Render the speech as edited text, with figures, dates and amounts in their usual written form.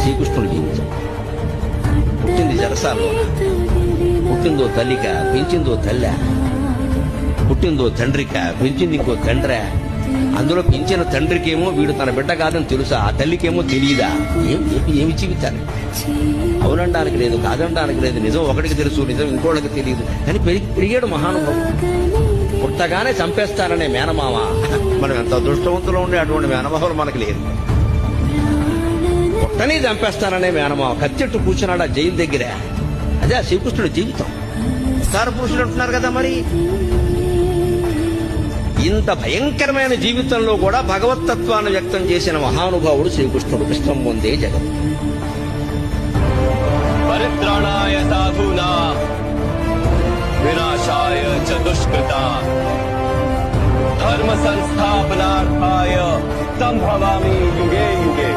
శ్రీకృష్ణుడి జీవితం. పుట్టింది జరసాల్లోన, పుట్టిందో తల్లిక, పెంచిందో తల్లి, పుట్టిందో తండ్రిక, పెంచింది ఇంకో తండ్రి. అందులో పెంచిన తండ్రికేమో వీడు తన బిడ్డ కాదని తెలుసా, ఆ తల్లికేమో తెలియదా? ఏమి జీవితాలు. అవునడానికి లేదు, కాదనడానికి లేదు. నిజం ఒకటికి తెలుసు, నిజం ఇంకోళ్ళకి తెలియదు. కానీ పెరిగాడు మహానుభావుడు. పుట్టగానే చంపేస్తారనే మేనమామ. మనం ఎంత అదృష్టవంతులు ఉండే అటువంటి మేనమామలు మనకి లేదు. పుట్టని చంపేస్తారనే మేనమామ కత్తెట్టు కూర్చున్నాడు ఆ జైలు దగ్గర. అదే ఆ శ్రీకృష్ణుడి జీవితం. అవతార పురుషుడు అంటున్నారు కదా, మరి ఇంత భయంకరమైన జీవితంలో కూడా భగవత్తత్వాన్ని వ్యక్తం చేసిన మహానుభావుడు శ్రీకృష్ణుడు. కృష్ణం వందే జగత్. పరిత్రాణాయ సాధూనా వినాశాయ చ దుష్కృతా ధర్మ సంస్థాపనార్థాయ సంభవామి యుగే యుగే.